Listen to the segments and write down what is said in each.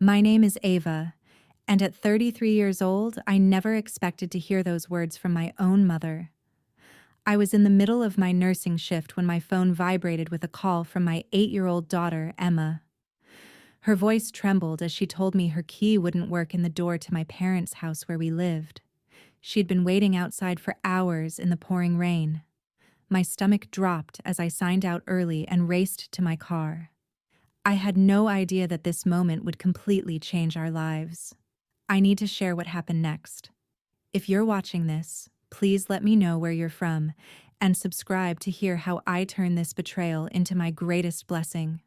My name is Ava, and at 33 years old, I never expected to hear those words from my own mother. I was in the middle of my nursing shift when my phone vibrated with a call from my 8-year-old daughter, Emma. Her voice trembled as she told me her key wouldn't work in the door to my parents' house where we lived. She'd been waiting outside for hours in the pouring rain. My stomach dropped as I signed out early and raced to my car. I had no idea that this moment would completely change our lives. I need to share what happened next. If you're watching this, please let me know where you're from and subscribe to hear how I turn this betrayal into my greatest blessing.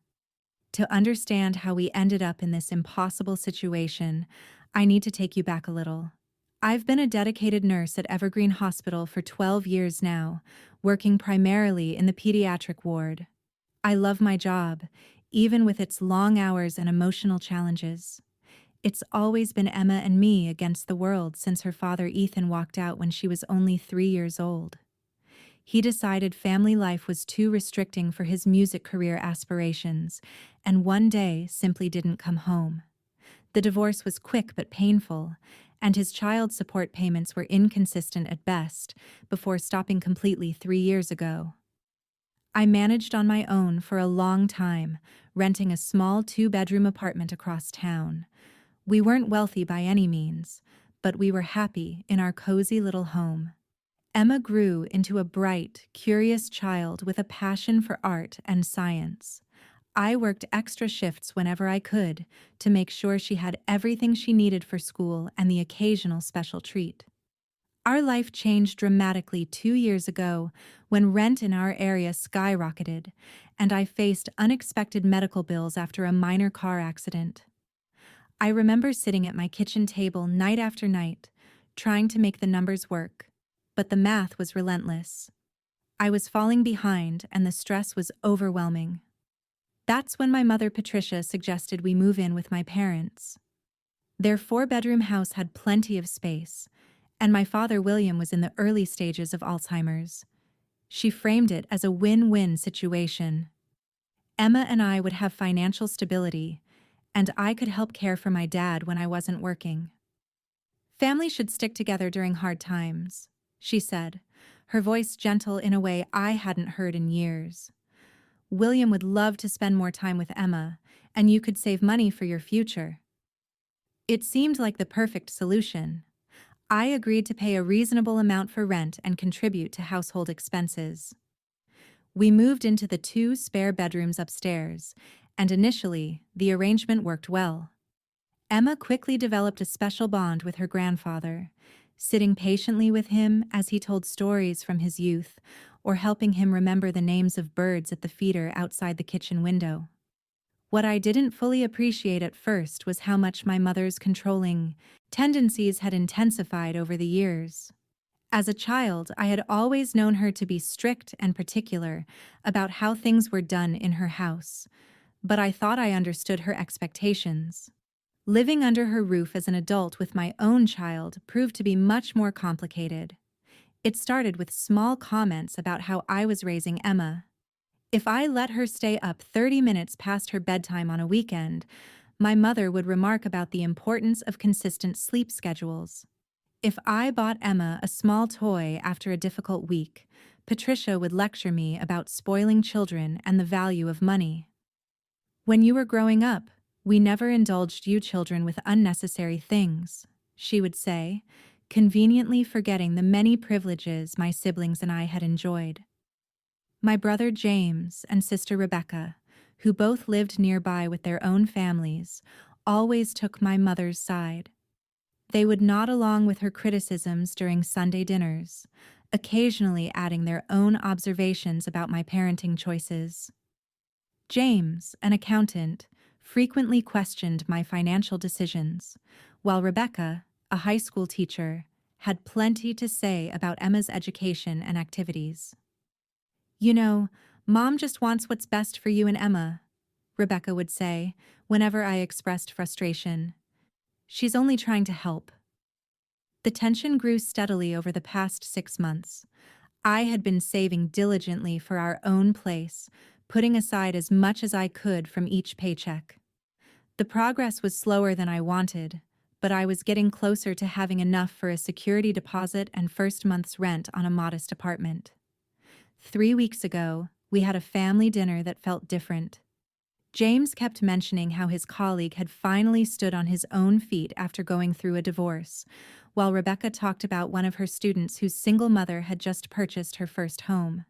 To understand how we ended up in this impossible situation, I need to take you back a little. I've been a dedicated nurse at Evergreen Hospital for 12 years now, working primarily in the pediatric ward. I love my job, even with its long hours and emotional challenges. It's always been Emma and me against the world since her father Ethan walked out when she was only 3 years old. He decided family life was too restricting for his music career aspirations, and one day simply didn't come home. The divorce was quick but painful, and his child support payments were inconsistent at best, before stopping completely 3 years ago. I managed on my own for a long time, renting a small 2-bedroom apartment across town. We weren't wealthy by any means, but we were happy in our cozy little home. Emma grew into a bright, curious child with a passion for art and science. I worked extra shifts whenever I could to make sure she had everything she needed for school and the occasional special treat. Our life changed dramatically 2 years ago when rent in our area skyrocketed, and I faced unexpected medical bills after a minor car accident. I remember sitting at my kitchen table night after night, trying to make the numbers work, but the math was relentless. I was falling behind and the stress was overwhelming. That's when my mother Patricia suggested we move in with my parents. Their 4-bedroom house had plenty of space, and my father William was in the early stages of Alzheimer's. She framed it as a win-win situation. Emma and I would have financial stability, and I could help care for my dad when I wasn't working. Family should stick together during hard times, she said, her voice gentle in a way I hadn't heard in years. William would love to spend more time with Emma, and you could save money for your future. It seemed like the perfect solution. I agreed to pay a reasonable amount for rent and contribute to household expenses. We moved into the 2 spare bedrooms upstairs, and initially, the arrangement worked well. Emma quickly developed a special bond with her grandfather, sitting patiently with him as he told stories from his youth, or helping him remember the names of birds at the feeder outside the kitchen window. What I didn't fully appreciate at first was how much my mother's controlling tendencies had intensified over the years. As a child, I had always known her to be strict and particular about how things were done in her house, but I thought I understood her expectations. Living under her roof as an adult with my own child proved to be much more complicated. It started with small comments about how I was raising Emma. If I let her stay up 30 minutes past her bedtime on a weekend, my mother would remark about the importance of consistent sleep schedules. If I bought Emma a small toy after a difficult week, Patricia would lecture me about spoiling children and the value of money. When you were growing up, we never indulged you children with unnecessary things, she would say, conveniently forgetting the many privileges my siblings and I had enjoyed. My brother James and sister Rebecca, who both lived nearby with their own families, always took my mother's side. They would nod along with her criticisms during Sunday dinners, occasionally adding their own observations about my parenting choices. James, an accountant, frequently questioned my financial decisions, while Rebecca, a high school teacher, had plenty to say about Emma's education and activities. "You know, Mom just wants what's best for you and Emma," Rebecca would say whenever I expressed frustration. "She's only trying to help." The tension grew steadily over the past 6 months. I had been saving diligently for our own place, putting aside as much as I could from each paycheck. The progress was slower than I wanted, but I was getting closer to having enough for a security deposit and first month's rent on a modest apartment. 3 weeks ago, we had a family dinner that felt different. James kept mentioning how his colleague had finally stood on his own feet after going through a divorce, while Rebecca talked about one of her students whose single mother had just purchased her first home.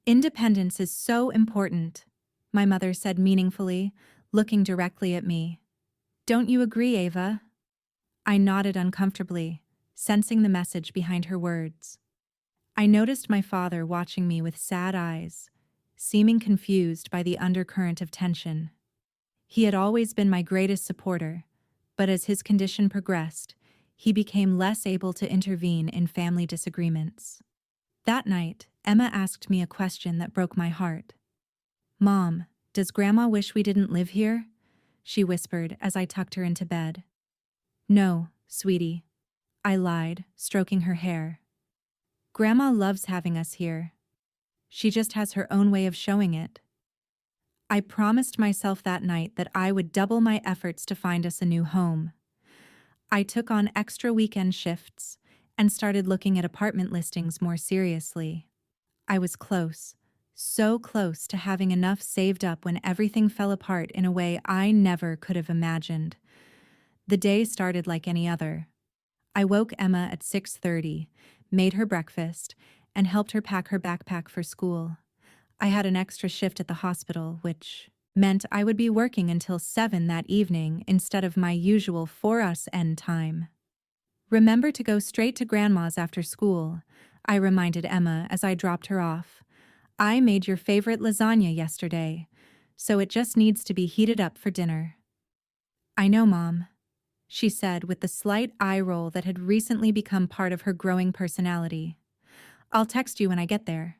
Independence is so important, my mother said meaningfully, looking directly at me. Don't you agree, Ava? I nodded uncomfortably, sensing the message behind her words. I noticed my father watching me with sad eyes, seeming confused by the undercurrent of tension. He had always been my greatest supporter, but as his condition progressed, he became less able to intervene in family disagreements. That night, Emma asked me a question that broke my heart. Mom, does Grandma wish we didn't live here? She whispered as I tucked her into bed. No, sweetie, I lied, stroking her hair. Grandma loves having us here. She just has her own way of showing it. I promised myself that night that I would double my efforts to find us a new home. I took on extra weekend shifts and started looking at apartment listings more seriously. I was close, so close to having enough saved up when everything fell apart in a way I never could have imagined. The day started like any other. I woke Emma at 6:30, made her breakfast, and helped her pack her backpack for school. I had an extra shift at the hospital, which meant I would be working until 7 that evening instead of my usual 4 end time. Remember to go straight to Grandma's after school, I reminded Emma as I dropped her off. I made your favorite lasagna yesterday, so it just needs to be heated up for dinner. I know, Mom, she said with the slight eye roll that had recently become part of her growing personality. I'll text you when I get there.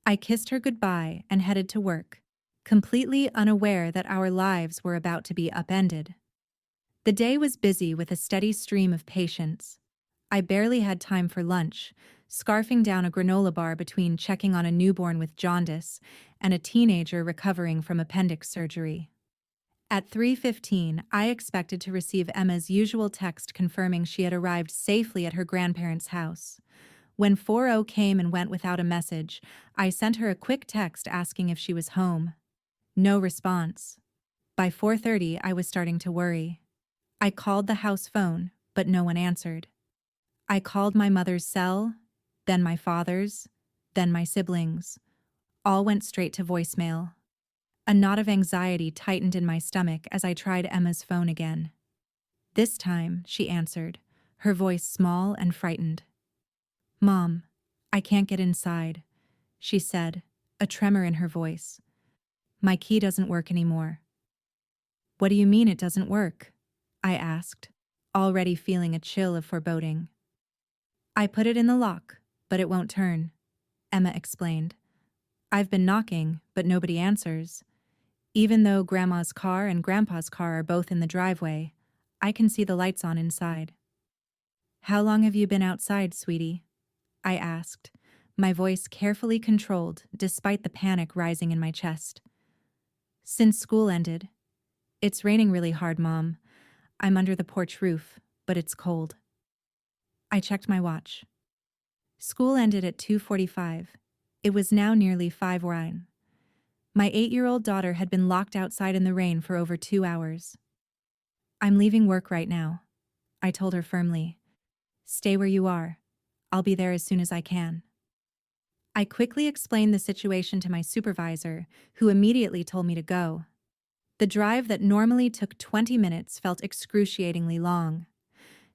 I kissed her goodbye and headed to work, completely unaware that our lives were about to be upended. The day was busy with a steady stream of patients. I barely had time for lunch, scarfing down a granola bar between checking on a newborn with jaundice and a teenager recovering from appendix surgery. At 3:15, I expected to receive Emma's usual text confirming she had arrived safely at her grandparents' house. When 4:00 came and went without a message, I sent her a quick text asking if she was home. No response. By 4:30, I was starting to worry. I called the house phone, but no one answered. I called my mother's cell, then my father's, then my siblings. All went straight to voicemail. A knot of anxiety tightened in my stomach as I tried Emma's phone again. This time, she answered, her voice small and frightened. Mom, I can't get inside, she said, a tremor in her voice. My key doesn't work anymore. What do you mean it doesn't work? I asked, already feeling a chill of foreboding. I put it in the lock, but it won't turn, Emma explained. I've been knocking, but nobody answers. Even though Grandma's car and Grandpa's car are both in the driveway, I can see the lights on inside. How long have you been outside, sweetie? I asked, my voice carefully controlled despite the panic rising in my chest. Since school ended. It's raining really hard, Mom. I'm under the porch roof, but it's cold. I checked my watch. School ended at 2:45. It was now nearly 5:00. My 8-year-old daughter had been locked outside in the rain for over 2 hours. I'm leaving work right now, I told her firmly. Stay where you are. I'll be there as soon as I can. I quickly explained the situation to my supervisor, who immediately told me to go. The drive that normally took 20 minutes felt excruciatingly long.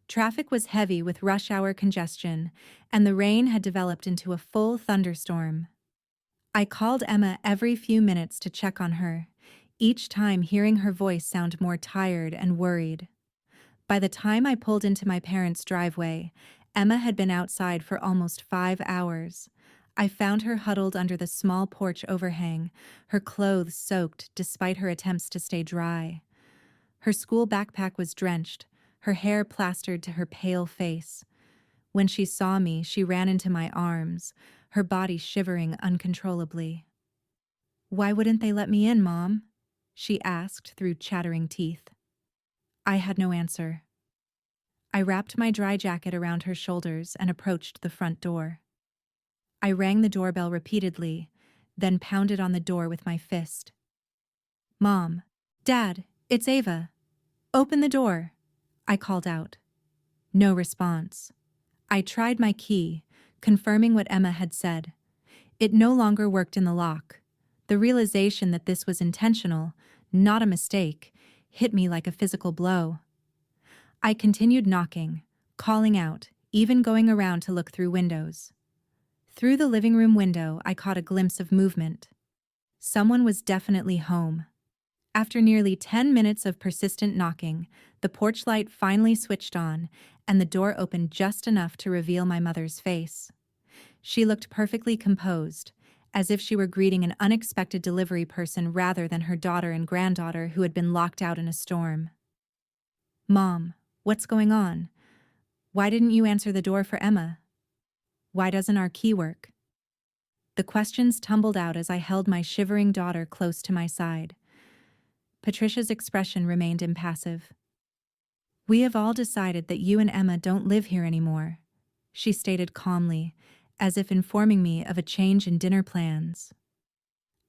Traffic was heavy with rush hour congestion, and the rain had developed into a full thunderstorm. I called Emma every few minutes to check on her, each time hearing her voice sound more tired and worried. By the time I pulled into my parents' driveway, Emma had been outside for almost 5 hours. I found her huddled under the small porch overhang, her clothes soaked despite her attempts to stay dry. Her school backpack was drenched, her hair plastered to her pale face. When she saw me, she ran into my arms, her body shivering uncontrollably. Why wouldn't they let me in, Mom? she asked through chattering teeth. I had no answer. I wrapped my dry jacket around her shoulders and approached the front door. I rang the doorbell repeatedly, then pounded on the door with my fist. Mom, Dad, it's Ava. Open the door, I called out. No response. I tried my key, confirming what Emma had said. It no longer worked in the lock. The realization that this was intentional, not a mistake, hit me like a physical blow. I continued knocking, calling out, even going around to look through windows. Through the living room window, I caught a glimpse of movement. Someone was definitely home. After nearly 10 minutes of persistent knocking, the porch light finally switched on, and the door opened just enough to reveal my mother's face. She looked perfectly composed, as if she were greeting an unexpected delivery person rather than her daughter and granddaughter who had been locked out in a storm. Mom, what's going on? Why didn't you answer the door for Emma? Why doesn't our key work? The questions tumbled out as I held my shivering daughter close to my side. Patricia's expression remained impassive. We have all decided that you and Emma don't live here anymore, she stated calmly, as if informing me of a change in dinner plans.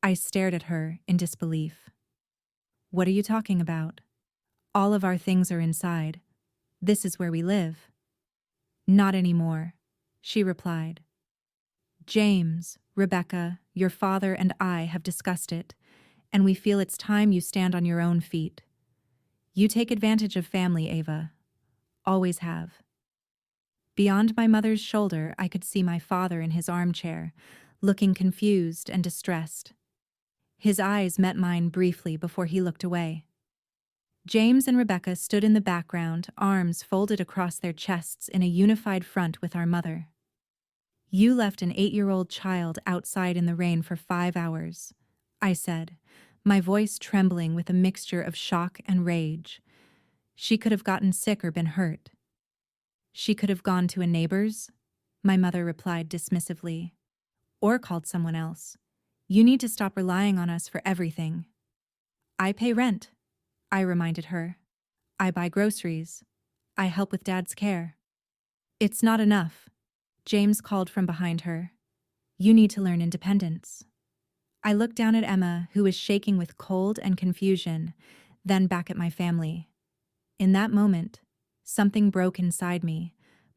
I stared at her in disbelief. What are you talking about? All of our things are inside. This is where we live. Not anymore, she replied. James, Rebecca, your father and I have discussed it, and we feel it's time you stand on your own feet. You take advantage of family, Ava. Always have. Beyond my mother's shoulder, I could see my father in his armchair, looking confused and distressed. His eyes met mine briefly before he looked away. James and Rebecca stood in the background, arms folded across their chests in a unified front with our mother. You left an 8-year-old child outside in the rain for 5 hours, I said, my voice trembling with a mixture of shock and rage. She could have gotten sick or been hurt. She could have gone to a neighbor's, my mother replied dismissively. Or called someone else. You need to stop relying on us for everything. I pay rent, I reminded her. I buy groceries. I help with Dad's care. It's not enough, James called from behind her. You need to learn independence. I looked down at Emma, who was shaking with cold and confusion, then back at my family. In that moment, something broke inside me,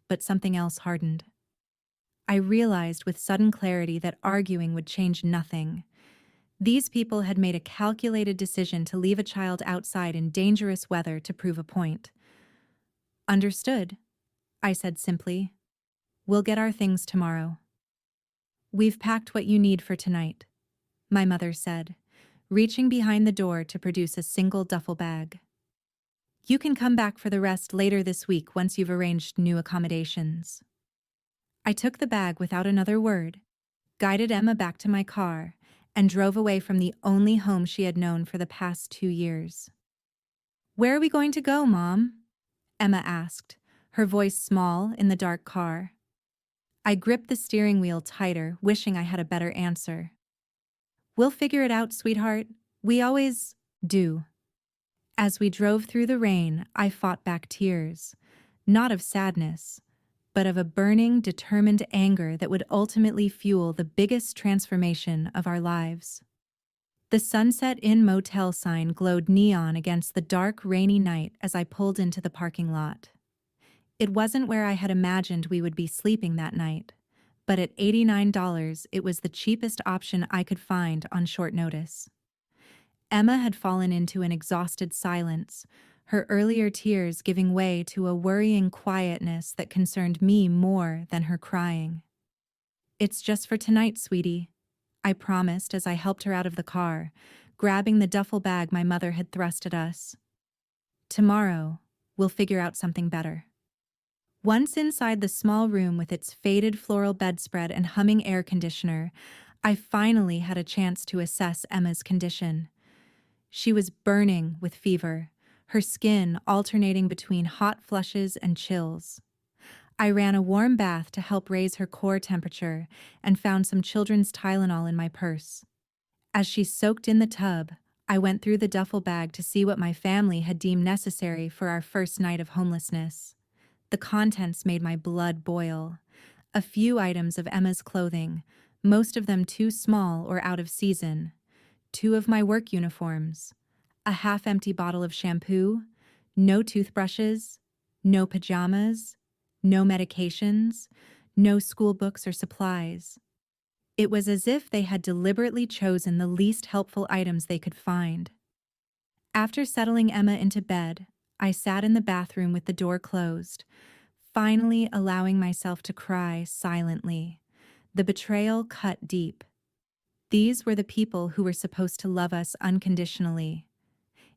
but something else hardened. I realized with sudden clarity that arguing would change nothing. These people had made a calculated decision to leave a child outside in dangerous weather to prove a point. Understood, I said simply. We'll get our things tomorrow. We've packed what you need for tonight, my mother said, reaching behind the door to produce a single duffel bag. You can come back for the rest later this week once you've arranged new accommodations. I took the bag without another word, guided Emma back to my car, and drove away from the only home she had known for the past 2 years. Where are we going to go, Mom? Emma asked, her voice small in the dark car. I gripped the steering wheel tighter, wishing I had a better answer. We'll figure it out, sweetheart. We always do. As we drove through the rain, I fought back tears, not of sadness, but of a burning, determined anger that would ultimately fuel the biggest transformation of our lives. The Sunset Inn motel sign glowed neon against the dark, rainy night as I pulled into the parking lot. It wasn't where I had imagined we would be sleeping that night, but at $89, it was the cheapest option I could find on short notice. Emma had fallen into an exhausted silence, her earlier tears giving way to a worrying quietness that concerned me more than her crying. It's just for tonight, sweetie, I promised as I helped her out of the car, grabbing the duffel bag my mother had thrust at us. Tomorrow, we'll figure out something better. Once inside the small room with its faded floral bedspread and humming air conditioner, I finally had a chance to assess Emma's condition. She was burning with fever, her skin alternating between hot flushes and chills. I ran a warm bath to help raise her core temperature and found some children's Tylenol in my purse. As she soaked in the tub, I went through the duffel bag to see what my family had deemed necessary for our first night of homelessness. The contents made my blood boil. A few items of Emma's clothing, most of them too small or out of season. 2 of my work uniforms. A half-empty bottle of shampoo. No toothbrushes. No pajamas. No medications. No school books or supplies. It was as if they had deliberately chosen the least helpful items they could find. After settling Emma into bed, I sat in the bathroom with the door closed, finally allowing myself to cry silently. The betrayal cut deep. These were the people who were supposed to love us unconditionally.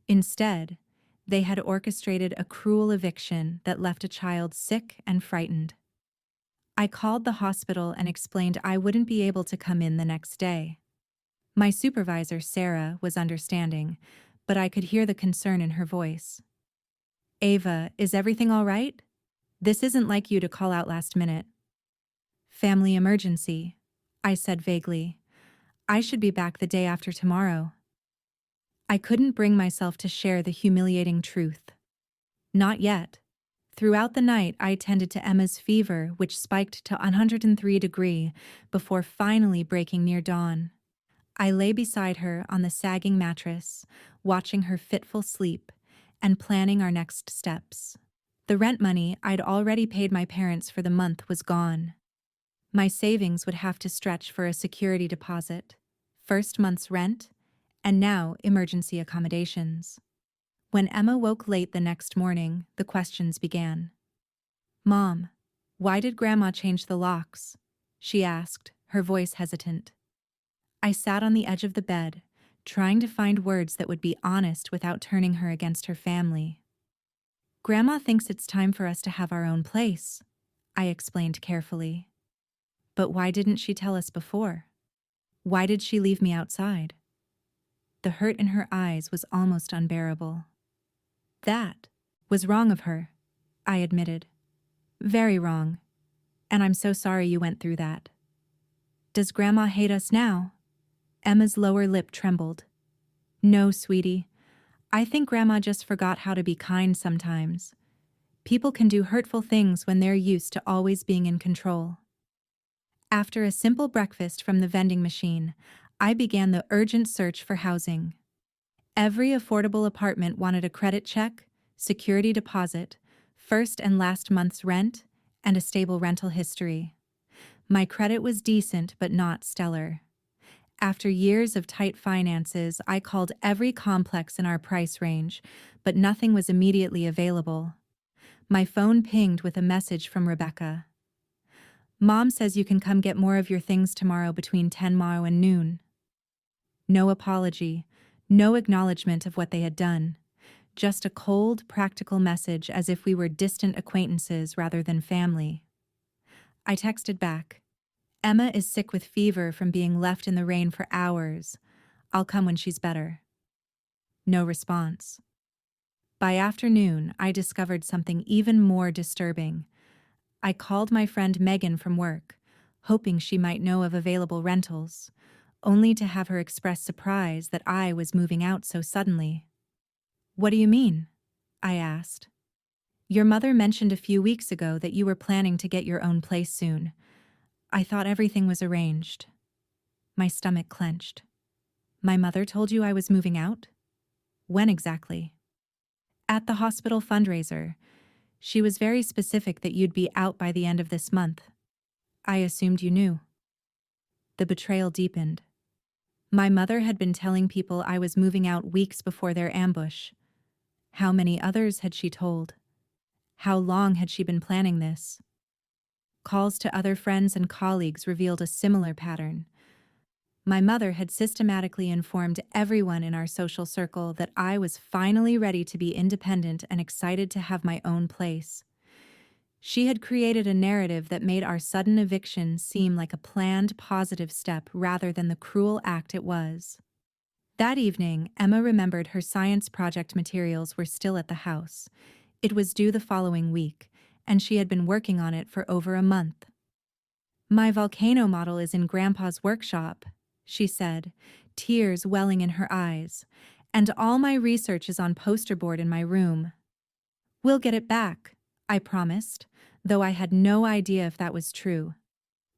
Instead, they had orchestrated a cruel eviction that left a child sick and frightened. I called the hospital and explained I wouldn't be able to come in the next day. My supervisor, Sarah, was understanding, but I could hear the concern in her voice. "Ava, is everything all right? This isn't like you to call out last minute." "Family emergency," I said vaguely. "I should be back the day after tomorrow." I couldn't bring myself to share the humiliating truth. Not yet. Throughout the night, I tended to Emma's fever, which spiked to 103 degrees before finally breaking near dawn. I lay beside her on the sagging mattress, watching her fitful sleep and planning our next steps. The rent money I'd already paid my parents for the month was gone. My savings would have to stretch for a security deposit, first month's rent, and now emergency accommodations. When Emma woke late the next morning, the questions began. "Mom, why did Grandma change the locks?" she asked, her voice hesitant. I sat on the edge of the bed, trying to find words that would be honest without turning her against her family. "Grandma thinks it's time for us to have our own place," I explained carefully. "But why didn't she tell us before? Why did she leave me outside?" The hurt in her eyes was almost unbearable. "That was wrong of her," I admitted. "Very wrong. And I'm so sorry you went through that." "Does Grandma hate us now?" Emma's lower lip trembled. "No, sweetie. I think Grandma just forgot how to be kind sometimes. People can do hurtful things when they're used to always being in control." After a simple breakfast from the vending machine, I began the urgent search for housing. Every affordable apartment wanted a credit check, security deposit, first and last month's rent, and a stable rental history. My credit was decent but not stellar. After years of tight finances, I called every complex in our price range, but nothing was immediately available. My phone pinged with a message from Rebecca. "Mom says you can come get more of your things tomorrow between 10 and noon." No apology, no acknowledgement of what they had done. Just a cold, practical message as if we were distant acquaintances rather than family. I texted back, "Emma is sick with fever from being left in the rain for hours. I'll come when she's better." No response. By afternoon, I discovered something even more disturbing. I called my friend Megan from work, hoping she might know of available rentals, only to have her express surprise that I was moving out so suddenly. "What do you mean?" I asked. "Your mother mentioned a few weeks ago that you were planning to get your own place soon. I thought everything was arranged." My stomach clenched. "My mother told you I was moving out? When exactly?" "At the hospital fundraiser. She was very specific that you'd be out by the end of this month. I assumed you knew." The betrayal deepened. My mother had been telling people I was moving out weeks before their ambush. How many others had she told? How long had she been planning this? Calls to other friends and colleagues revealed a similar pattern. My mother had systematically informed everyone in our social circle that I was finally ready to be independent and excited to have my own place. She had created a narrative that made our sudden eviction seem like a planned positive step rather than the cruel act it was. That evening, Emma remembered her science project materials were still at the house. It was due the following week, and she had been working on it for over a month. "My volcano model is in Grandpa's workshop," she said, tears welling in her eyes, And all my research is on poster board in my room. We'll get it back, I promised, though I had no idea if that was true.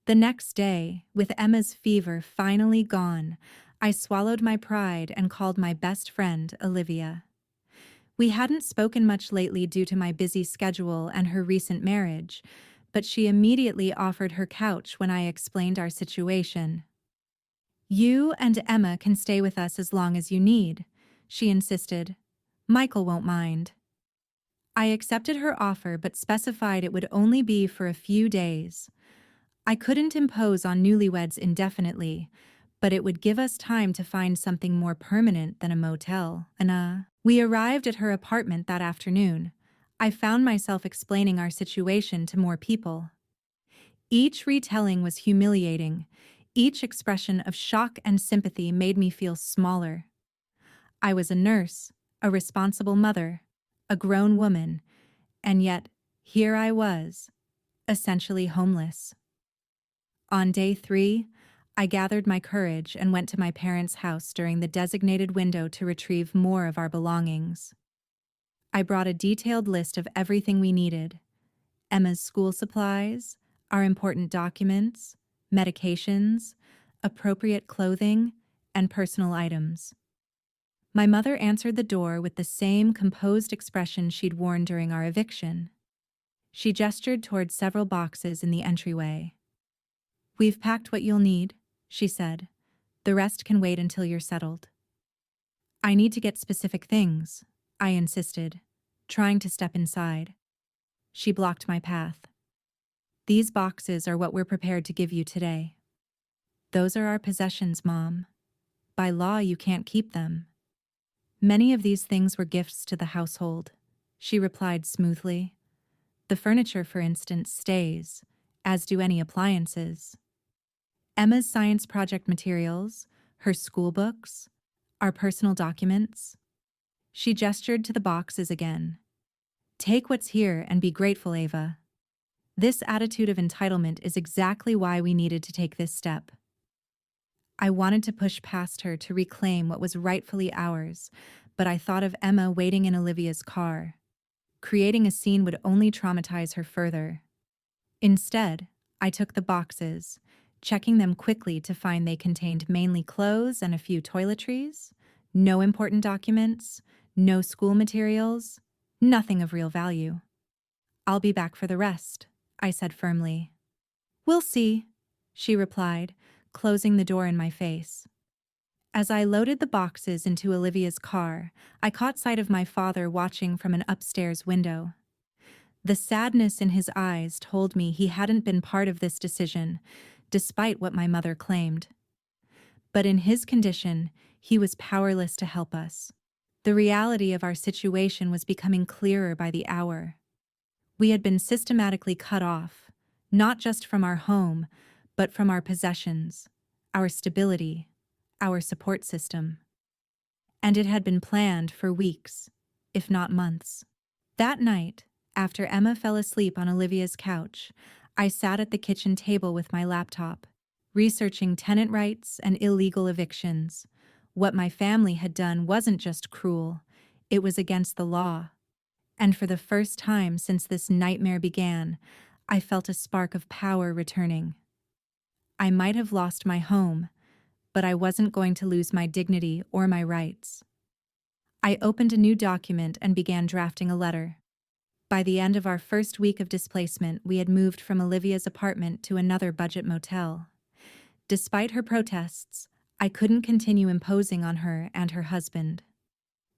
The next day, with Emma's fever finally gone, I swallowed my pride and called my best friend, Olivia. We hadn't spoken much lately due to my busy schedule and her recent marriage, but she immediately offered her couch when I explained our situation. "You and Emma can stay with us as long as you need," she insisted. "Michael won't mind." I accepted her offer but specified it would only be for a few days. I couldn't impose on newlyweds indefinitely, but it would give us time to find something more permanent than a motel. We arrived at her apartment that afternoon. I found myself explaining our situation to more people. Each retelling was humiliating. Each expression of shock and sympathy made me feel smaller. I was a nurse, a responsible mother, a grown woman, and yet here I was, essentially homeless. On day 3, I gathered my courage and went to my parents' house during the designated window to retrieve more of our belongings. I brought a detailed list of everything we needed: Emma's school supplies, our important documents, medications, appropriate clothing, and personal items. My mother answered the door with the same composed expression she'd worn during our eviction. She gestured toward several boxes in the entryway. "We've packed what you'll need," she said. "The rest can wait until you're settled." "I need to get specific things," I insisted, trying to step inside. She blocked my path. "These boxes are what we're prepared to give you today." "Those are our possessions, Mom. By law, you can't keep them." "Many of these things were gifts to the household," she replied smoothly. "The furniture, for instance, stays, as do any appliances. Emma's science project materials, her school books, our personal documents." She gestured to the boxes again. "Take what's here and be grateful, Ava." This attitude of entitlement is exactly why we needed to take this step. I wanted to push past her to reclaim what was rightfully ours, but I thought of Emma waiting in Olivia's car. Creating a scene would only traumatize her further. Instead, I took the boxes, checking them quickly to find they contained mainly clothes and a few toiletries, no important documents, no school materials, nothing of real value. "I'll be back for the rest," I said firmly. "We'll see," she replied, closing the door in my face. As I loaded the boxes into Olivia's car, I caught sight of my father watching from an upstairs window. The sadness in his eyes told me he hadn't been part of this decision, despite what my mother claimed. But in his condition, he was powerless to help us. The reality of our situation was becoming clearer by the hour. We had been systematically cut off, not just from our home, but from our possessions, our stability, our support system. And it had been planned for weeks, if not months. That night, after Emma fell asleep on Olivia's couch, I sat at the kitchen table with my laptop, researching tenant rights and illegal evictions. What my family had done wasn't just cruel, it was against the law. And for the first time since this nightmare began, I felt a spark of power returning. I might have lost my home, but I wasn't going to lose my dignity or my rights. I opened a new document and began drafting a letter. By the end of our first week of displacement, we had moved from Olivia's apartment to another budget motel. Despite her protests, I couldn't continue imposing on her and her husband.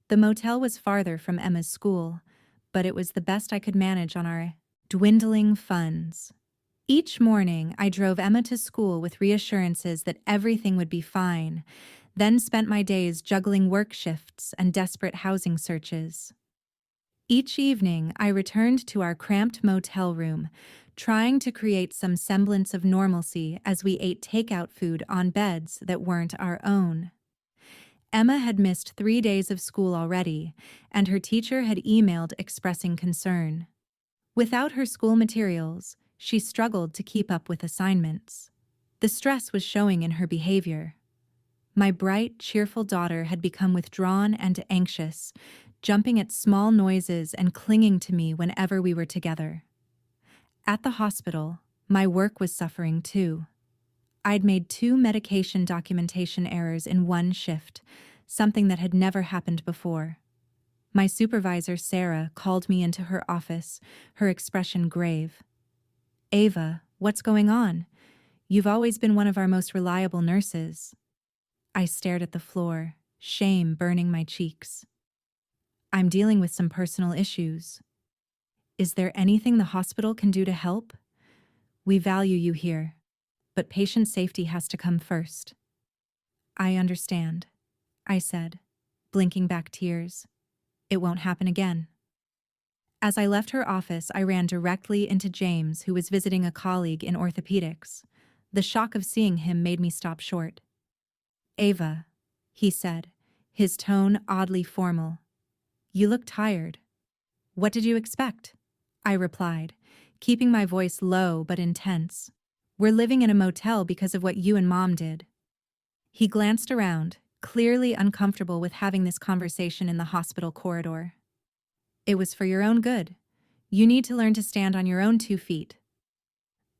The motel was farther from Emma's school, but it was the best I could manage on our dwindling funds. Each morning, I drove Emma to school with reassurances that everything would be fine, then spent my days juggling work shifts and desperate housing searches. Each evening, I returned to our cramped motel room, trying to create some semblance of normalcy as we ate takeout food on beds that weren't our own. Emma had missed 3 days of school already, and her teacher had emailed expressing concern. Without her school materials, she struggled to keep up with assignments. The stress was showing in her behavior. My bright, cheerful daughter had become withdrawn and anxious, jumping at small noises and clinging to me whenever we were together. At the hospital, my work was suffering too. I'd made 2 medication documentation errors in one shift, something that had never happened before. My supervisor, Sarah, called me into her office, her expression grave. "Ava, what's going on? You've always been one of our most reliable nurses." I stared at the floor, shame burning my cheeks. "I'm dealing with some personal issues. Is there anything the hospital can do to help? We value you here, but patient safety has to come first." "I understand," I said, blinking back tears. "It won't happen again." As I left her office, I ran directly into James, who was visiting a colleague in orthopedics. The shock of seeing him made me stop short. "Ava," he said, his tone oddly formal. "You look tired." "What did you expect?" I replied, keeping my voice low but intense. "We're living in a motel because of what you and Mom did." He glanced around, clearly uncomfortable with having this conversation in the hospital corridor. "It was for your own good. You need to learn to stand on your own 2 feet.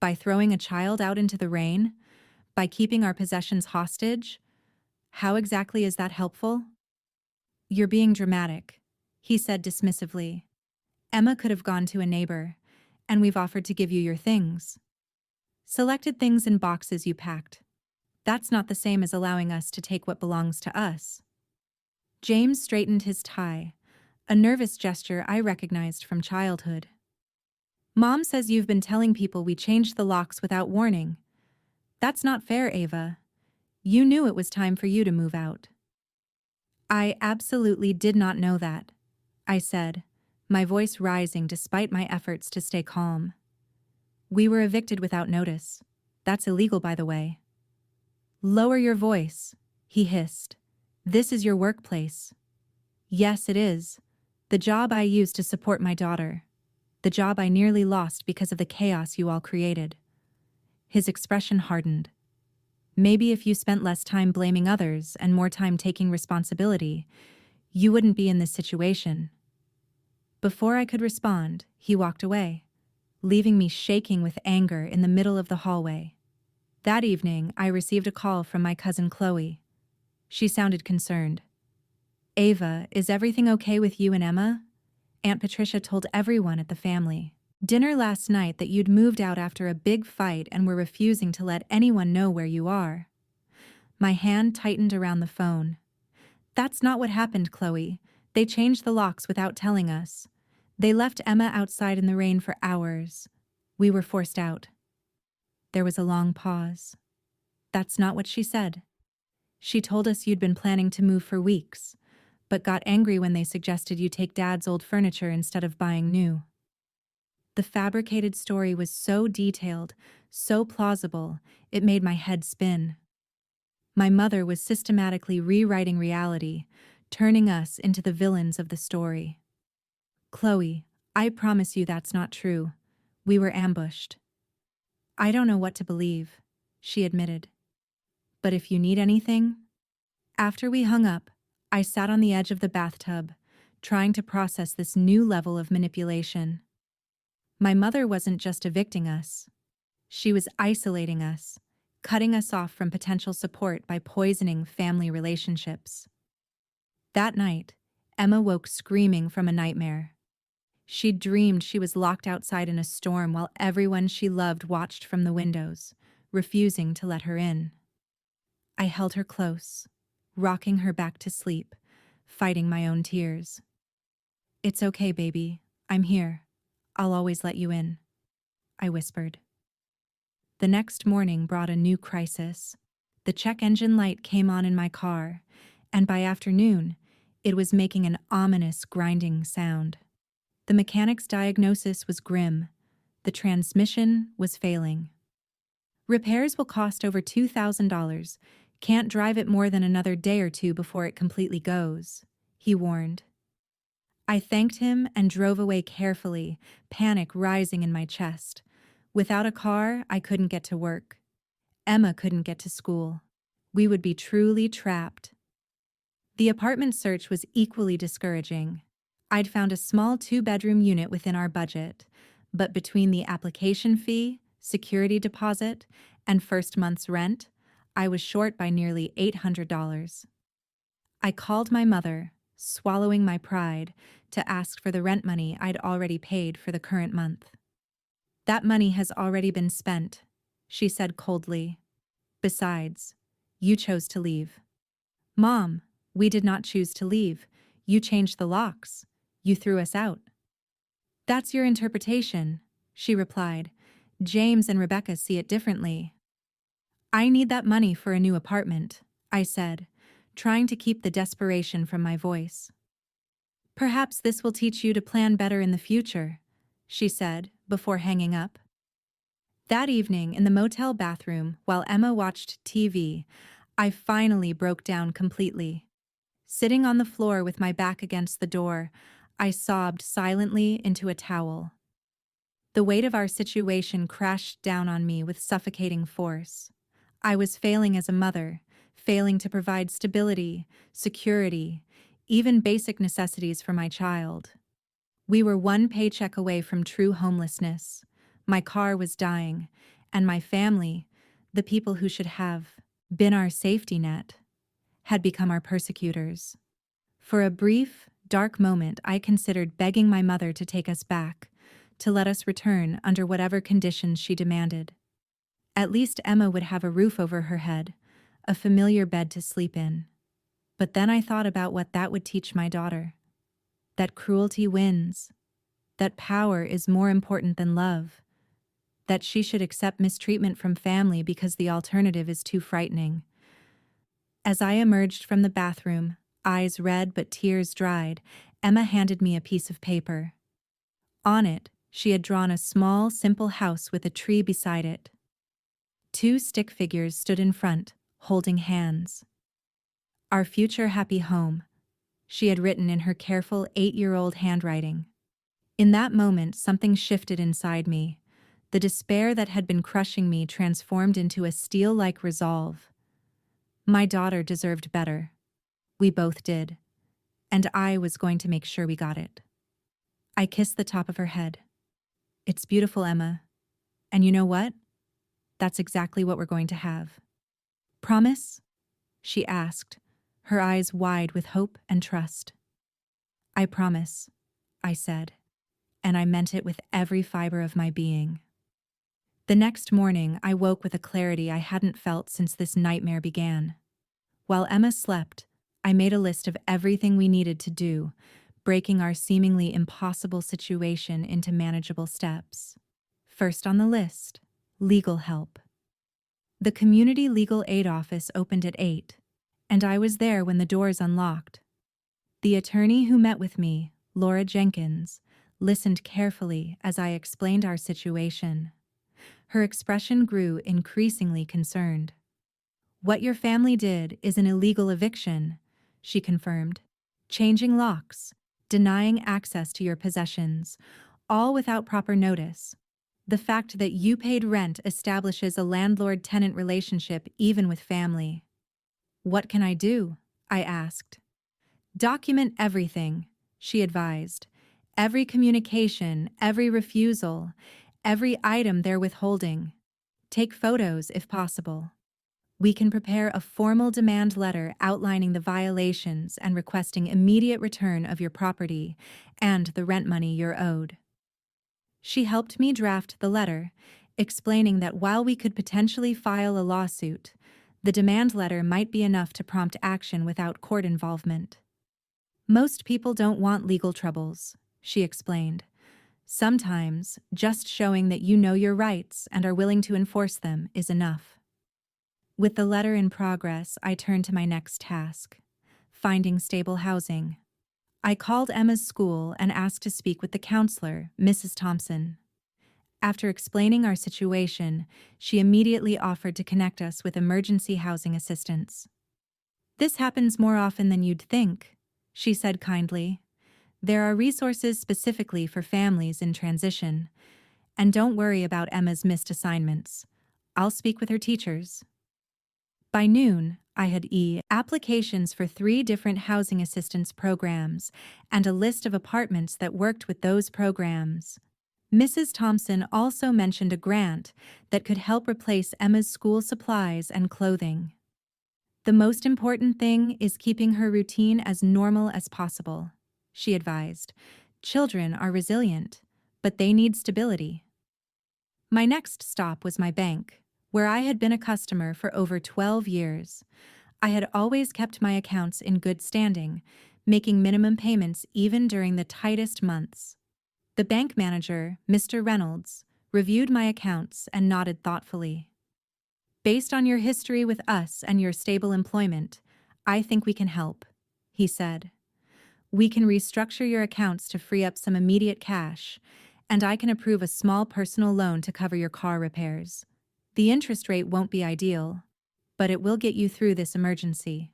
By throwing a child out into the rain? By keeping our possessions hostage? How exactly is that helpful?" "You're being dramatic," he said dismissively. "Emma could have gone to a neighbor, and we've offered to give you your things. Selected things in boxes you packed. That's not the same as allowing us to take what belongs to us." James straightened his tie, a nervous gesture I recognized from childhood. "Mom says you've been telling people we changed the locks without warning. That's not fair, Ava. You knew it was time for you to move out." "I absolutely did not know that," I said, my voice rising despite my efforts to stay calm. "We were evicted without notice. That's illegal, by the way." "Lower your voice," he hissed. "This is your workplace." "Yes, it is. The job I used to support my daughter. The job I nearly lost because of the chaos you all created." His expression hardened. "Maybe if you spent less time blaming others and more time taking responsibility, you wouldn't be in this situation." Before I could respond, he walked away, leaving me shaking with anger in the middle of the hallway. That evening, I received a call from my cousin Chloe. She sounded concerned. "Ava, is everything okay with you and Emma? Aunt Patricia told everyone at the family dinner last night that you'd moved out after a big fight and were refusing to let anyone know where you are." My hand tightened around the phone. "That's not what happened, Chloe. They changed the locks without telling us. They left Emma outside in the rain for hours. We were forced out." There was a long pause. "That's not what she said. She told us you'd been planning to move for weeks, but got angry when they suggested you take Dad's old furniture instead of buying new." The fabricated story was so detailed, so plausible, it made my head spin. My mother was systematically rewriting reality, turning us into the villains of the story. "Chloe, I promise you that's not true. We were ambushed." "I don't know what to believe," she admitted. "But if you need anything..." After we hung up, I sat on the edge of the bathtub, trying to process this new level of manipulation. My mother wasn't just evicting us. She was isolating us, cutting us off from potential support by poisoning family relationships. That night, Emma woke screaming from a nightmare. She'd dreamed she was locked outside in a storm while everyone she loved watched from the windows, refusing to let her in. I held her close, rocking her back to sleep, fighting my own tears. "It's okay, baby. I'm here. I'll always let you in," I whispered. The next morning brought a new crisis. The check engine light came on in my car, and by afternoon, it was making an ominous grinding sound. The mechanic's diagnosis was grim. The transmission was failing. "Repairs will cost over $2,000. Can't drive it more than another day or 2 before it completely goes," he warned. I thanked him and drove away carefully, panic rising in my chest. Without a car, I couldn't get to work. Emma couldn't get to school. We would be truly trapped. The apartment search was equally discouraging. I'd found a small 2-bedroom unit within our budget, but between the application fee, security deposit, and first month's rent, I was short by nearly $800. I called my mother, swallowing my pride, to ask for the rent money I'd already paid for the current month. "That money has already been spent," she said coldly. "Besides, you chose to leave." "Mom, we did not choose to leave. You changed the locks. You threw us out." "That's your interpretation," she replied. "James and Rebecca see it differently." "I need that money for a new apartment," I said, trying to keep the desperation from my voice. "Perhaps this will teach you to plan better in the future," she said, before hanging up. That evening in the motel bathroom, while Emma watched TV, I finally broke down completely. Sitting on the floor with my back against the door, I sobbed silently into a towel. The weight of our situation crashed down on me with suffocating force. I was failing as a mother, failing to provide stability, security, even basic necessities for my child. We were one paycheck away from true homelessness. My car was dying, and my family, the people who should have been our safety net, had become our persecutors. For a brief, dark moment, I considered begging my mother to take us back, to let us return under whatever conditions she demanded. At least Emma would have a roof over her head, a familiar bed to sleep in. But then I thought about what that would teach my daughter. That cruelty wins. That power is more important than love. That she should accept mistreatment from family because the alternative is too frightening. As I emerged from the bathroom, eyes red but tears dried, Emma handed me a piece of paper. On it, she had drawn a small, simple house with a tree beside it. 2 stick figures stood in front, holding hands. "Our future happy home," she had written in her careful 8-year-old handwriting. In that moment, something shifted inside me. The despair that had been crushing me transformed into a steel-like resolve. My daughter deserved better. We both did. And I was going to make sure we got it. I kissed the top of her head. "It's beautiful, Emma. And you know what? That's exactly what we're going to have." "Promise?" she asked, her eyes wide with hope and trust. "I promise," I said, and I meant it with every fiber of my being. The next morning, I woke with a clarity I hadn't felt since this nightmare began. While Emma slept, I made a list of everything we needed to do, breaking our seemingly impossible situation into manageable steps. First on the list, legal help. The Community Legal Aid Office opened at 8, and I was there when the doors unlocked. The attorney who met with me, Laura Jenkins, listened carefully as I explained our situation. Her expression grew increasingly concerned. "What your family did is an illegal eviction," she confirmed. "Changing locks, denying access to your possessions, all without proper notice. The fact that you paid rent establishes a landlord-tenant relationship even with family." "What can I do?" I asked. "Document everything," she advised. "Every communication, every refusal, every item they're withholding. Take photos if possible. We can prepare a formal demand letter outlining the violations and requesting immediate return of your property and the rent money you're owed." She helped me draft the letter, explaining that while we could potentially file a lawsuit, the demand letter might be enough to prompt action without court involvement. "Most people don't want legal troubles," she explained. "Sometimes, just showing that you know your rights and are willing to enforce them is enough." With the letter in progress, I turned to my next task: finding stable housing. I called Emma's school and asked to speak with the counselor, Mrs. Thompson. After explaining our situation, she immediately offered to connect us with emergency housing assistance. "This happens more often than you'd think," she said kindly. "There are resources specifically for families in transition. And don't worry about Emma's missed assignments. I'll speak with her teachers." By noon, I had applications for 3 different housing assistance programs and a list of apartments that worked with those programs. Mrs. Thompson also mentioned a grant that could help replace Emma's school supplies and clothing. The most important thing is keeping her routine as normal as possible, she advised. Children are resilient, but they need stability. My next stop was my bank, where I had been a customer for over 12 years. I had always kept my accounts in good standing, making minimum payments even during the tightest months. The bank manager, Mr. Reynolds, reviewed my accounts and nodded thoughtfully. "Based on your history with us and your stable employment, I think we can help," he said. "We can restructure your accounts to free up some immediate cash, and I can approve a small personal loan to cover your car repairs. The interest rate won't be ideal, but it will get you through this emergency."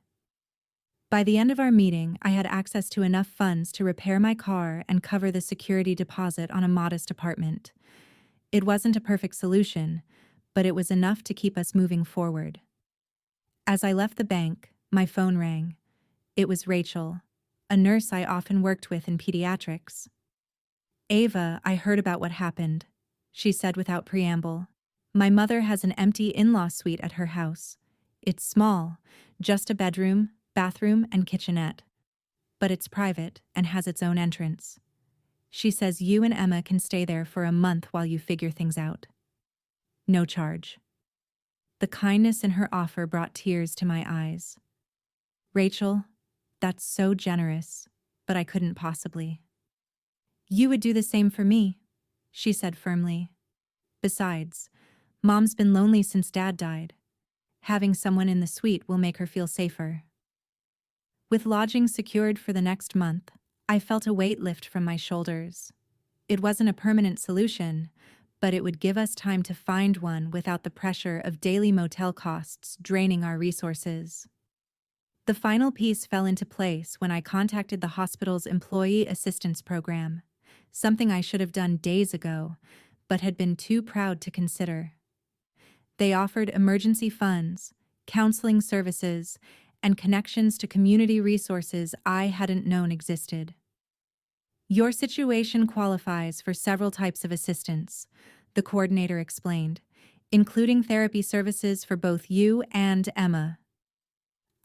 By the end of our meeting, I had access to enough funds to repair my car and cover the security deposit on a modest apartment. It wasn't a perfect solution, but it was enough to keep us moving forward. As I left the bank, my phone rang. It was Rachel, a nurse I often worked with in pediatrics. "Ava, I heard about what happened," she said without preamble. "My mother has an empty in-law suite at her house. It's small, just a bedroom, bathroom, and kitchenette. But it's private and has its own entrance. She says you and Emma can stay there for a month while you figure things out. No charge." The kindness in her offer brought tears to my eyes. "Rachel, that's so generous, but I couldn't possibly." "You would do the same for me," she said firmly. "Besides, Mom's been lonely since Dad died. Having someone in the suite will make her feel safer." With lodging secured for the next month, I felt a weight lift from my shoulders. It wasn't a permanent solution, but it would give us time to find one without the pressure of daily motel costs draining our resources. The final piece fell into place when I contacted the hospital's employee assistance program, something I should have done days ago, but had been too proud to consider. They offered emergency funds, counseling services, and connections to community resources I hadn't known existed. "Your situation qualifies for several types of assistance," the coordinator explained, "including therapy services for both you and Emma."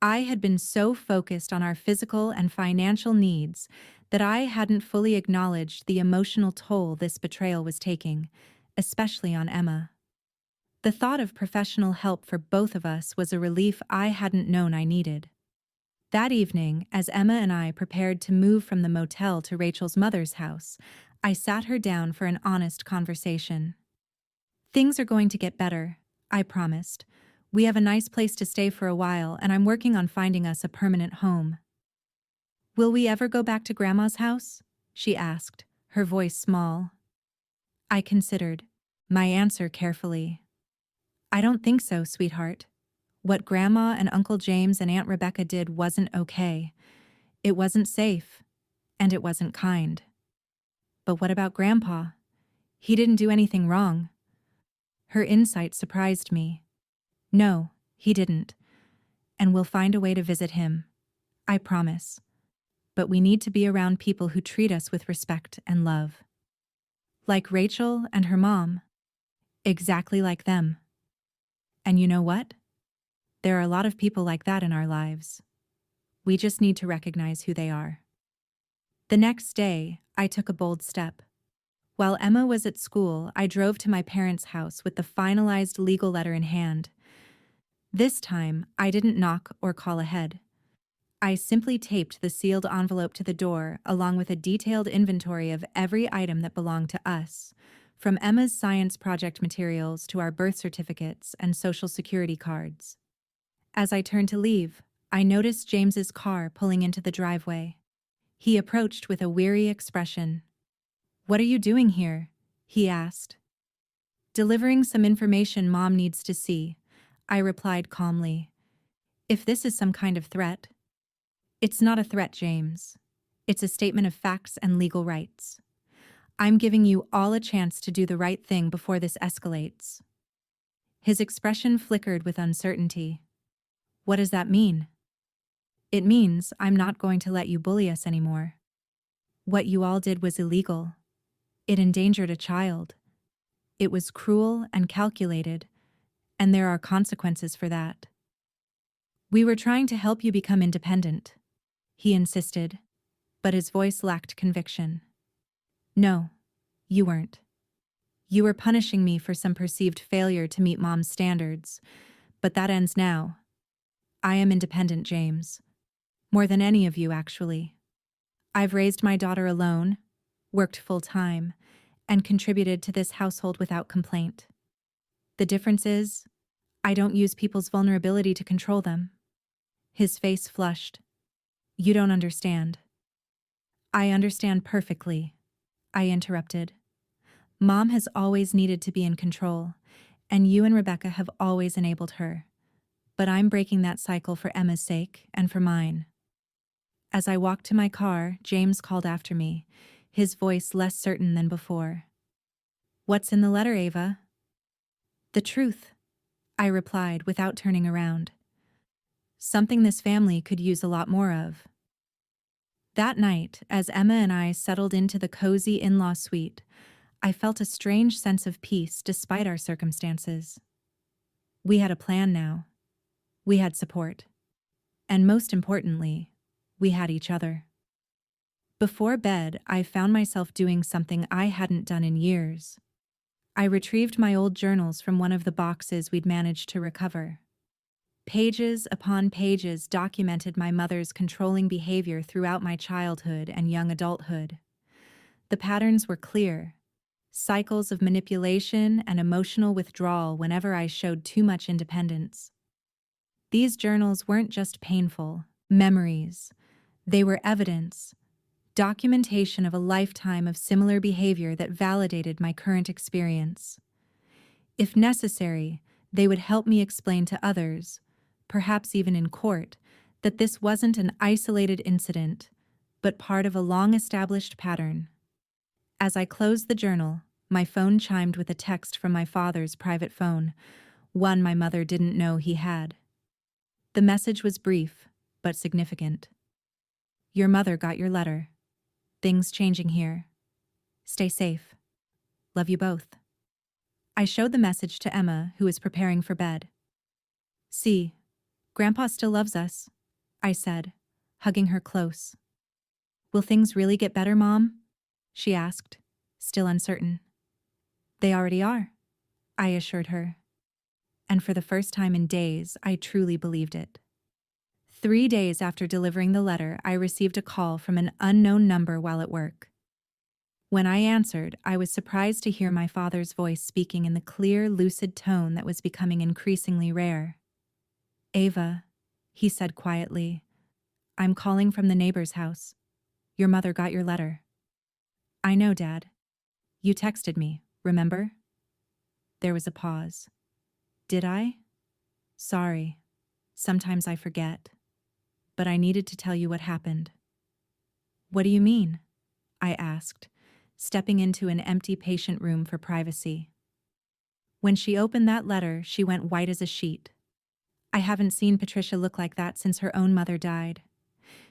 I had been so focused on our physical and financial needs that I hadn't fully acknowledged the emotional toll this betrayal was taking, especially on Emma. The thought of professional help for both of us was a relief I hadn't known I needed. That evening, as Emma and I prepared to move from the motel to Rachel's mother's house, I sat her down for an honest conversation. "Things are going to get better," I promised. "We have a nice place to stay for a while, and I'm working on finding us a permanent home." "Will we ever go back to Grandma's house?" she asked, her voice small. I considered my answer carefully. "I don't think so, sweetheart. What Grandma and Uncle James and Aunt Rebecca did wasn't okay. It wasn't safe, and it wasn't kind." "But what about Grandpa? He didn't do anything wrong." Her insight surprised me. "No, he didn't. And we'll find a way to visit him. I promise. But we need to be around people who treat us with respect and love." Like Rachel and her mom. Exactly like them. And you know what? There are a lot of people like that in our lives. We just need to recognize who they are. The next day, I took a bold step. While Emma was at school, I drove to my parents' house with the finalized legal letter in hand. This time, I didn't knock or call ahead. I simply taped the sealed envelope to the door along with a detailed inventory of every item that belonged to us, from Emma's science project materials to our birth certificates and social security cards. As I turned to leave, I noticed James's car pulling into the driveway. He approached with a weary expression. "What are you doing here?" he asked. "Delivering some information Mom needs to see," I replied calmly. "If this is some kind of threat." "It's not a threat, James. It's a statement of facts and legal rights. I'm giving you all a chance to do the right thing before this escalates." His expression flickered with uncertainty. What does that mean? It means I'm not going to let you bully us anymore. What you all did was illegal. It endangered a child. It was cruel and calculated, and there are consequences for that. We were trying to help you become independent, he insisted, but his voice lacked conviction. No, you weren't. You were punishing me for some perceived failure to meet Mom's standards, but that ends now. I am independent, James. More than any of you, actually. I've raised my daughter alone, worked full-time, and contributed to this household without complaint. The difference is, I don't use people's vulnerability to control them. His face flushed. You don't understand. I understand perfectly, I interrupted. Mom has always needed to be in control, and you and Rebecca have always enabled her. But I'm breaking that cycle for Emma's sake and for mine. As I walked to my car, James called after me, his voice less certain than before. What's in the letter, Ava? The truth, I replied without turning around. Something this family could use a lot more of. That night, as Emma and I settled into the cozy in-law suite, I felt a strange sense of peace despite our circumstances. We had a plan now. We had support. And most importantly, we had each other. Before bed, I found myself doing something I hadn't done in years. I retrieved my old journals from one of the boxes we'd managed to recover. Pages upon pages documented my mother's controlling behavior throughout my childhood and young adulthood. The patterns were clear. Cycles of manipulation and emotional withdrawal whenever I showed too much independence. These journals weren't just painful memories. They were evidence, documentation of a lifetime of similar behavior that validated my current experience. If necessary, they would help me explain to others, perhaps even in court, that this wasn't an isolated incident, but part of a long-established pattern. As I closed the journal, my phone chimed with a text from my father's private phone, one my mother didn't know he had. The message was brief, but significant. Your mother got your letter. Things changing here. Stay safe. Love you both. I showed the message to Emma, who was preparing for bed. See, Grandpa still loves us, I said, hugging her close. Will things really get better, Mom? She asked, still uncertain. They already are, I assured her. And for the first time in days, I truly believed it. 3 days after delivering the letter, I received a call from an unknown number while at work. When I answered, I was surprised to hear my father's voice speaking in the clear, lucid tone that was becoming increasingly rare. Ava, he said quietly, I'm calling from the neighbor's house. Your mother got your letter. I know, Dad. You texted me, remember? There was a pause. Did I? Sorry. Sometimes I forget. But I needed to tell you what happened. What do you mean? I asked, stepping into an empty patient room for privacy. When she opened that letter, she went white as a sheet. I haven't seen Patricia look like that since her own mother died.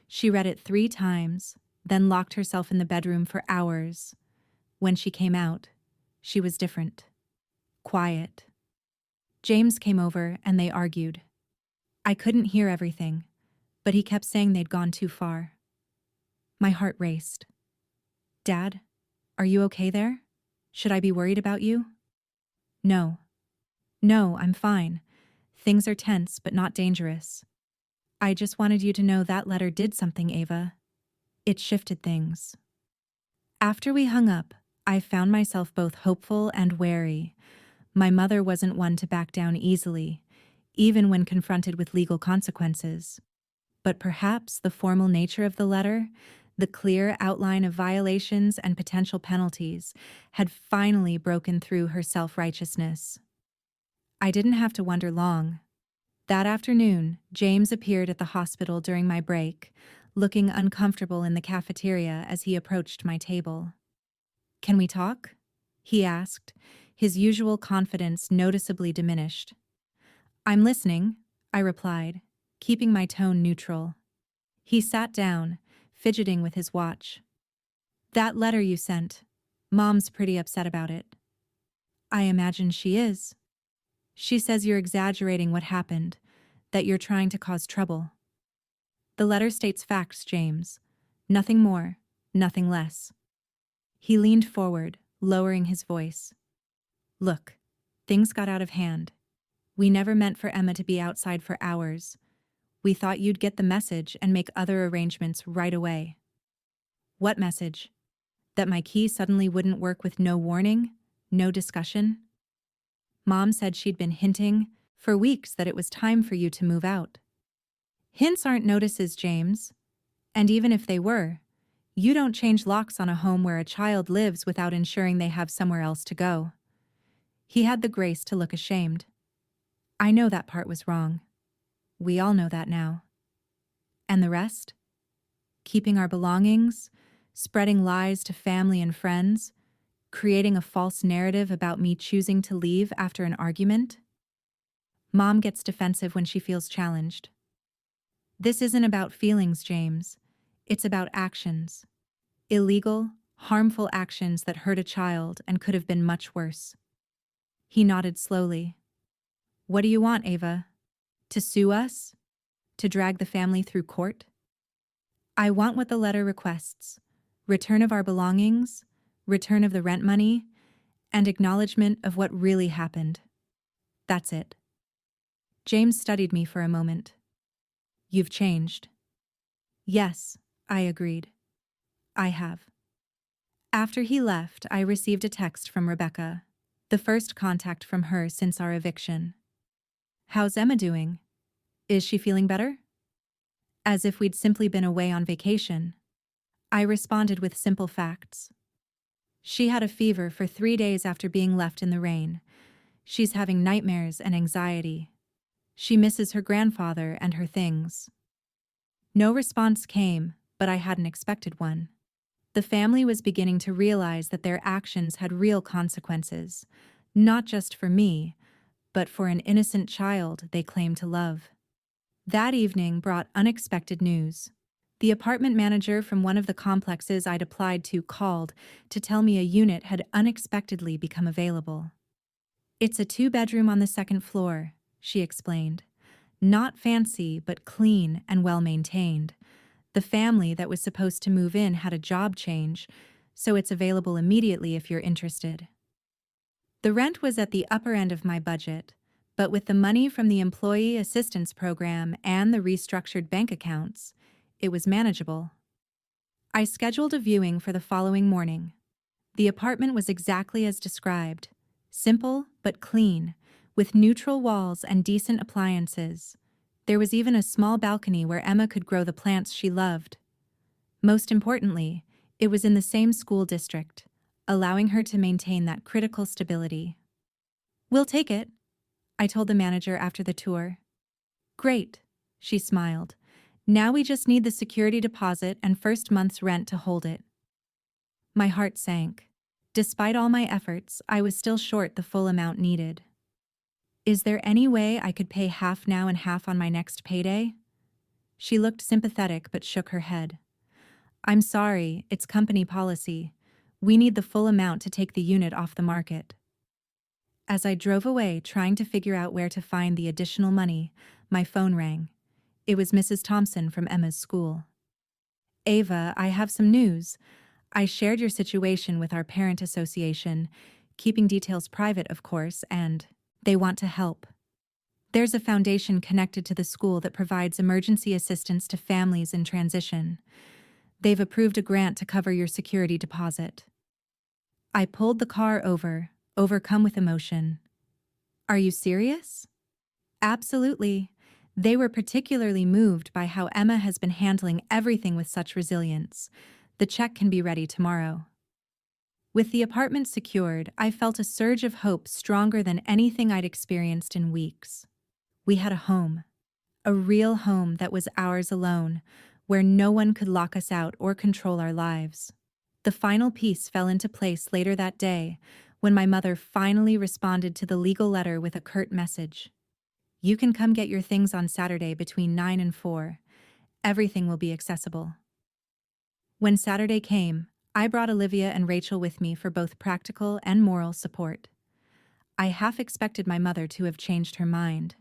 She read it 3 times, then locked herself in the bedroom for hours. When she came out, she was different. Quiet. James came over and they argued. I couldn't hear everything, but he kept saying they'd gone too far. My heart raced. Dad, are you okay there? Should I be worried about you? No. No, I'm fine. Things are tense but not dangerous. I just wanted you to know that letter did something, Ava. It shifted things. After we hung up, I found myself both hopeful and wary. My mother wasn't one to back down easily, even when confronted with legal consequences. But perhaps the formal nature of the letter, the clear outline of violations and potential penalties, had finally broken through her self-righteousness. I didn't have to wonder long. That afternoon, James appeared at the hospital during my break, looking uncomfortable in the cafeteria as he approached my table. Can we talk? He asked, his usual confidence noticeably diminished. I'm listening, I replied, keeping my tone neutral. He sat down, fidgeting with his watch. That letter you sent. Mom's pretty upset about it. I imagine she is. She says you're exaggerating what happened, that you're trying to cause trouble. The letter states facts, James. Nothing more, nothing less. He leaned forward, lowering his voice. Look, things got out of hand. We never meant for Emma to be outside for hours. We thought you'd get the message and make other arrangements right away. What message? That my key suddenly wouldn't work with no warning? No discussion? Mom said she'd been hinting for weeks that it was time for you to move out. Hints aren't notices, James. And even if they were, you don't change locks on a home where a child lives without ensuring they have somewhere else to go. He had the grace to look ashamed. I know that part was wrong. We all know that now. And the rest? Keeping our belongings, spreading lies to family and friends, creating a false narrative about me choosing to leave after an argument? Mom gets defensive when she feels challenged. This isn't about feelings, James. It's about actions. Illegal, harmful actions that hurt a child and could have been much worse. He nodded slowly. What do you want, Ava? To sue us? To drag the family through court? I want what the letter requests. Return of our belongings, return of the rent money, and acknowledgement of what really happened. That's it. James studied me for a moment. You've changed. Yes, I agreed. I have. After he left, I received a text from Rebecca, the first contact from her since our eviction. How's Emma doing? Is she feeling better? As if we'd simply been away on vacation. I responded with simple facts. She had a fever for 3 days after being left in the rain. She's having nightmares and anxiety. She misses her grandfather and her things. No response came, but I hadn't expected one. The family was beginning to realize that their actions had real consequences, not just for me, but for an innocent child they claimed to love. That evening brought unexpected news. The apartment manager from one of the complexes I'd applied to called to tell me a unit had unexpectedly become available. It's a 2-bedroom on the 2nd floor, she explained. Not fancy, but clean and well-maintained. The family that was supposed to move in had a job change, so it's available immediately if you're interested. The rent was at the upper end of my budget, but with the money from the employee assistance program and the restructured bank accounts, it was manageable. I scheduled a viewing for the following morning. The apartment was exactly as described, simple but clean, with neutral walls and decent appliances. There was even a small balcony where Emma could grow the plants she loved. Most importantly, it was in the same school district, allowing her to maintain that critical stability. We'll take it, I told the manager after the tour. Great, she smiled. Now we just need the security deposit and first month's rent to hold it. My heart sank. Despite all my efforts, I was still short the full amount needed. Is there any way I could pay half now and half on my next payday? She looked sympathetic but shook her head. I'm sorry, it's company policy. We need the full amount to take the unit off the market. As I drove away trying to figure out where to find the additional money, my phone rang. It was Mrs. Thompson from Emma's school. Ava, I have some news. I shared your situation with our parent association, keeping details private, of course, and they want to help. There's a foundation connected to the school that provides emergency assistance to families in transition. They've approved a grant to cover your security deposit. I pulled the car over, overcome with emotion. Are you serious? Absolutely. They were particularly moved by how Emma has been handling everything with such resilience. The check can be ready tomorrow. With the apartment secured, I felt a surge of hope stronger than anything I'd experienced in weeks. We had a home. A real home that was ours alone, where no one could lock us out or control our lives. The final piece fell into place later that day, when my mother finally responded to the legal letter with a curt message. You can come get your things on Saturday between 9 and 4. Everything will be accessible. When Saturday came, I brought Olivia and Rachel with me for both practical and moral support. I half expected my mother to have changed her mind.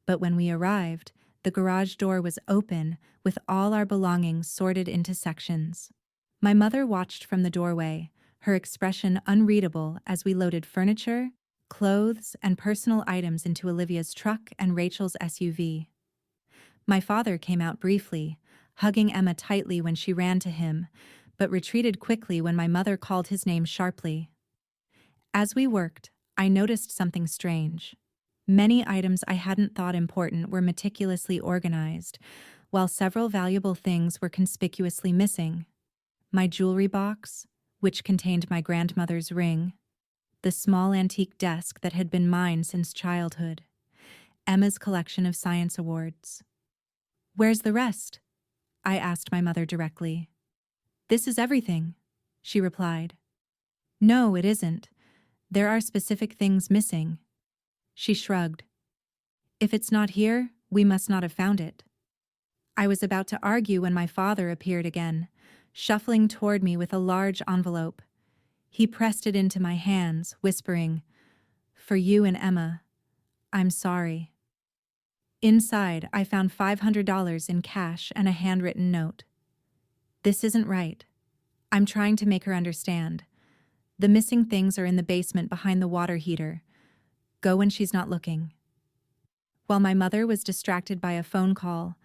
But when we arrived, the garage door was open, with all our belongings sorted into sections. My mother watched from the doorway, her expression unreadable as we loaded furniture, clothes, and personal items into Olivia's truck and Rachel's SUV. My father came out briefly, hugging Emma tightly when she ran to him, but retreated quickly when my mother called his name sharply. As we worked, I noticed something strange. Many items I hadn't thought important were meticulously organized, while several valuable things were conspicuously missing. My jewelry box, which contained my grandmother's ring, the small antique desk that had been mine since childhood, Emma's collection of science awards. "Where's the rest?" I asked my mother directly. "This is everything," she replied. "No, it isn't. There are specific things missing." She shrugged. "If it's not here, we must not have found it." I was about to argue when my father appeared again, shuffling toward me with a large envelope. He pressed it into my hands, whispering, "For you and Emma. I'm sorry." Inside, I found $500 in cash and a handwritten note. "This isn't right. I'm trying to make her understand. The missing things are in the basement behind the water heater. Go when she's not looking." While my mother was distracted by a phone call,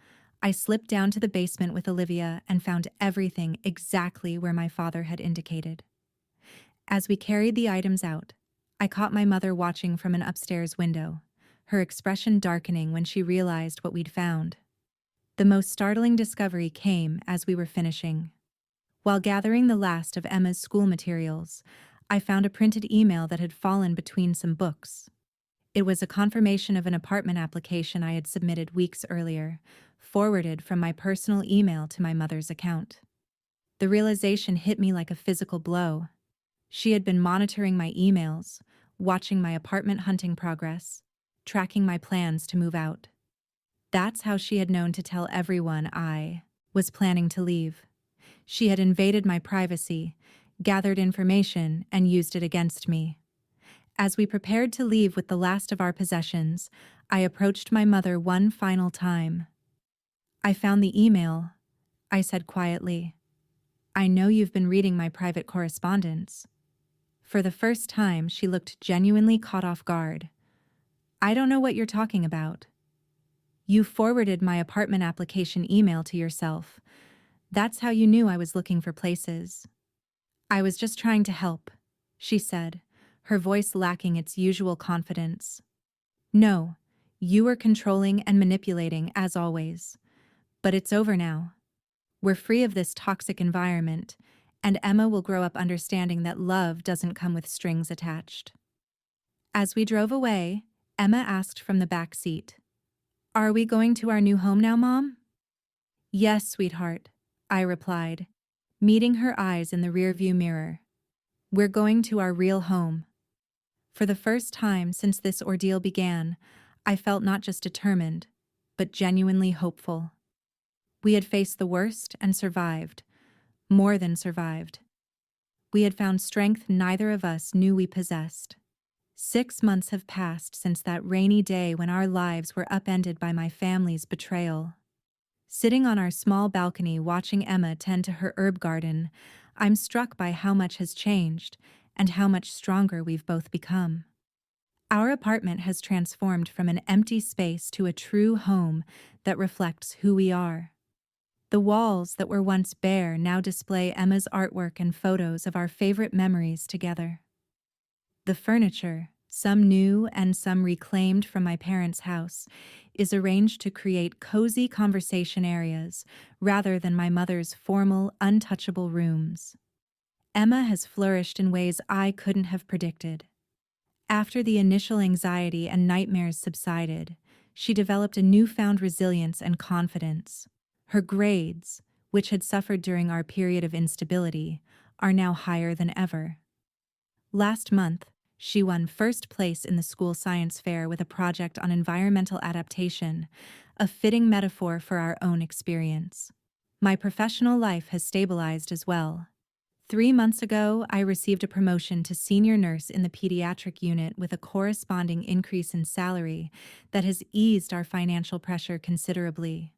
I slipped down to the basement with Olivia and found everything exactly where my father had indicated. As we carried the items out, I caught my mother watching from an upstairs window, her expression darkening when she realized what we'd found. The most startling discovery came as we were finishing. While gathering the last of Emma's school materials, I found a printed email that had fallen between some books. It was a confirmation of an apartment application I had submitted weeks earlier, forwarded from my personal email to my mother's account. The realization hit me like a physical blow. She had been monitoring my emails, watching my apartment hunting progress, tracking my plans to move out. That's how she had known to tell everyone I was planning to leave. She had invaded my privacy, gathered information, and used it against me. As we prepared to leave with the last of our possessions, I approached my mother one final time. "I found the email," I said quietly. "I know you've been reading my private correspondence." For the first time, she looked genuinely caught off guard. "I don't know what you're talking about." "You forwarded my apartment application email to yourself. That's how you knew I was looking for places." "I was just trying to help," she said, her voice lacking its usual confidence. "No, you were controlling and manipulating as always. But it's over now. We're free of this toxic environment, and Emma will grow up understanding that love doesn't come with strings attached." As we drove away, Emma asked from the back seat, "Are we going to our new home now, Mom?" "Yes, sweetheart," I replied, meeting her eyes in the rearview mirror. "We're going to our real home." For the first time since this ordeal began, I felt not just determined, but genuinely hopeful. We had faced the worst and survived, more than survived. We had found strength neither of us knew we possessed. 6 months have passed since that rainy day when our lives were upended by my family's betrayal. Sitting on our small balcony watching Emma tend to her herb garden, I'm struck by how much has changed and how much stronger we've both become. Our apartment has transformed from an empty space to a true home that reflects who we are. The walls that were once bare now display Emma's artwork and photos of our favorite memories together. The furniture, some new and some reclaimed from my parents' house, is arranged to create cozy conversation areas rather than my mother's formal, untouchable rooms. Emma has flourished in ways I couldn't have predicted. After the initial anxiety and nightmares subsided, she developed a newfound resilience and confidence. Her grades, which had suffered during our period of instability, are now higher than ever. Last month, She won first place in the school science fair with a project on environmental adaptation, a fitting metaphor for our own experience. My professional life has stabilized as well. 3 months ago, I received a promotion to senior nurse in the pediatric unit with a corresponding increase in salary that has eased our financial pressure considerably.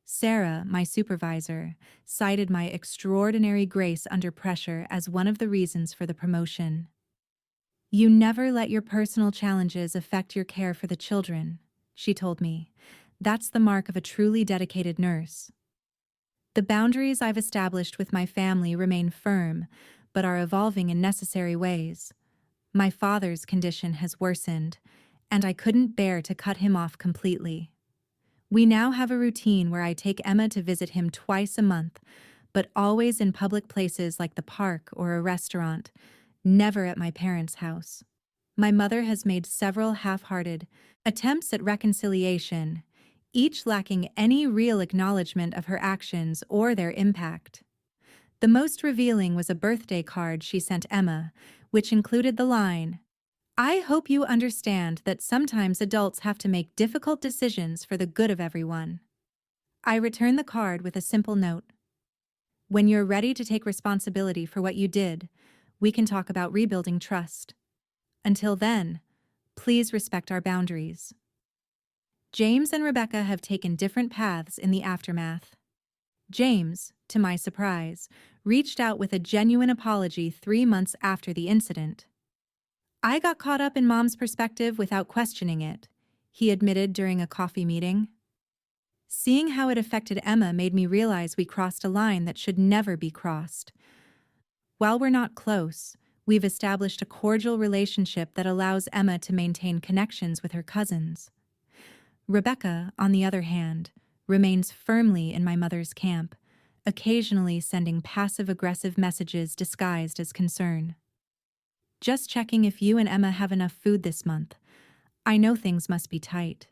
Sarah, my supervisor, cited my extraordinary grace under pressure as one of the reasons for the promotion. "You never let your personal challenges affect your care for the children," she told me. "That's the mark of a truly dedicated nurse." The boundaries I've established with my family remain firm, but are evolving in necessary ways. My father's condition has worsened, and I couldn't bear to cut him off completely. We now have a routine where I take Emma to visit him twice a month, but always in public places like the park or a restaurant, never at my parents' house. My mother has made several half-hearted attempts at reconciliation, each lacking any real acknowledgement of her actions or their impact. The most revealing was a birthday card she sent Emma, which included the line, "I hope you understand that sometimes adults have to make difficult decisions for the good of everyone." I returned the card with a simple note. "When you're ready to take responsibility for what you did, we can talk about rebuilding trust. Until then, please respect our boundaries." James and Rebecca have taken different paths in the aftermath. James, to my surprise, reached out with a genuine apology 3 months after the incident. "I got caught up in Mom's perspective without questioning it," he admitted during a coffee meeting. "Seeing how it affected Emma made me realize we crossed a line that should never be crossed. While we're not close, we've established a cordial relationship that allows Emma to maintain connections with her cousins. Rebecca, on the other hand, remains firmly in my mother's camp, occasionally sending passive-aggressive messages disguised as concern. Just checking if you and Emma have enough food this month. I know things must be tight."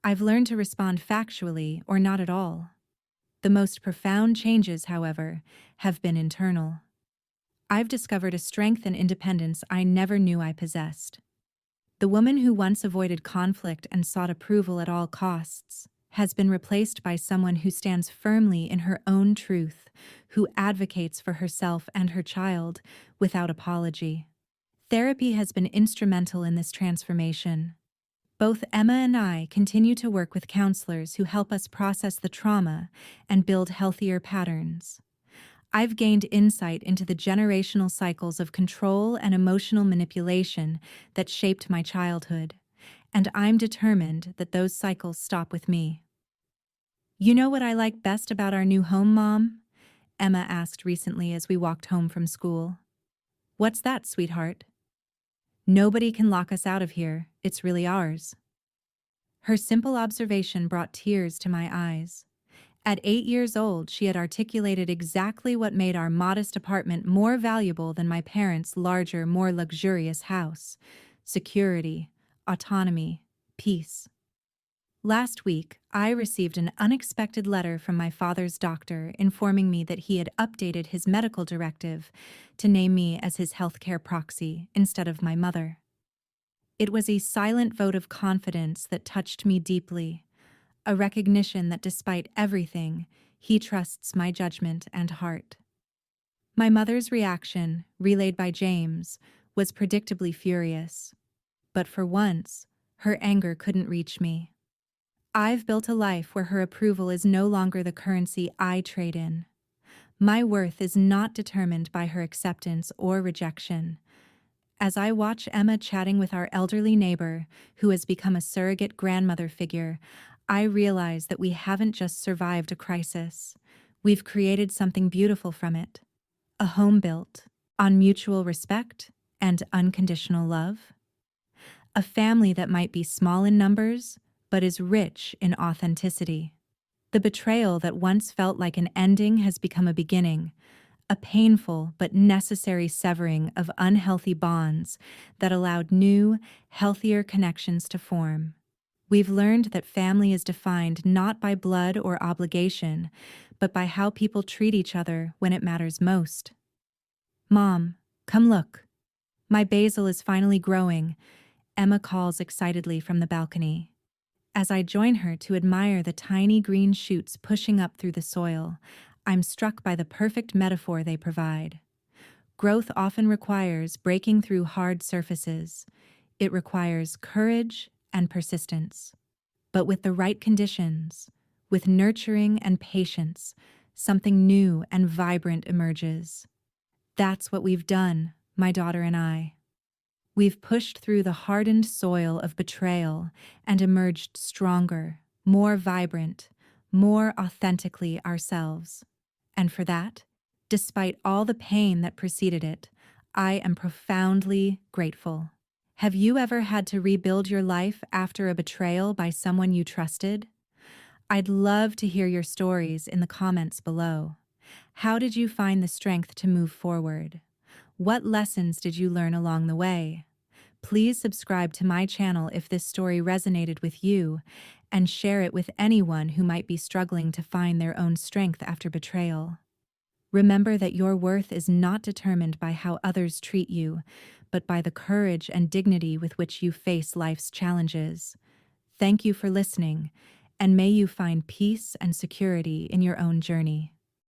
I've learned to respond factually or not at all. The most profound changes, however, have been internal. I've discovered a strength and independence I never knew I possessed. The woman who once avoided conflict and sought approval at all costs has been replaced by someone who stands firmly in her own truth, who advocates for herself and her child without apology. Therapy has been instrumental in this transformation. Both Emma and I continue to work with counselors who help us process the trauma and build healthier patterns. I've gained insight into the generational cycles of control and emotional manipulation that shaped my childhood, and I'm determined that those cycles stop with me. "You know what I like best about our new home, Mom?" Emma asked recently as we walked home from school. "What's that, sweetheart?" "Nobody can lock us out of here. It's really ours." Her simple observation brought tears to my eyes. At 8 years old, she had articulated exactly what made our modest apartment more valuable than my parents' larger, more luxurious house: security, autonomy, peace. Last week, I received an unexpected letter from my father's doctor informing me that he had updated his medical directive to name me as his healthcare proxy instead of my mother. It was a silent vote of confidence that touched me deeply, a recognition that despite everything, he trusts my judgment and heart. My mother's reaction, relayed by James, was predictably furious. But for once, her anger couldn't reach me. I've built a life where her approval is no longer the currency I trade in. My worth is not determined by her acceptance or rejection. As I watch Emma chatting with our elderly neighbor, who has become a surrogate grandmother figure, I realize that we haven't just survived a crisis. We've created something beautiful from it. A home built on mutual respect and unconditional love. A family that might be small in numbers, but is rich in authenticity. The betrayal that once felt like an ending has become a beginning, a painful but necessary severing of unhealthy bonds that allowed new, healthier connections to form. We've learned that family is defined not by blood or obligation, but by how people treat each other when it matters most. "Mom, come look." My basil is finally growing, Emma calls excitedly from the balcony. As I join her to admire the tiny green shoots pushing up through the soil, I'm struck by the perfect metaphor they provide. Growth often requires breaking through hard surfaces. It requires courage and persistence. But with the right conditions, with nurturing and patience, something new and vibrant emerges. That's what we've done, my daughter and I. We've pushed through the hardened soil of betrayal and emerged stronger, more vibrant, more authentically ourselves. And for that, despite all the pain that preceded it, I am profoundly grateful. Have you ever had to rebuild your life after a betrayal by someone you trusted? I'd love to hear your stories in the comments below. How did you find the strength to move forward? What lessons did you learn along the way? Please subscribe to my channel if this story resonated with you, and share it with anyone who might be struggling to find their own strength after betrayal. Remember that your worth is not determined by how others treat you, but by the courage and dignity with which you face life's challenges. Thank you for listening, and may you find peace and security in your own journey.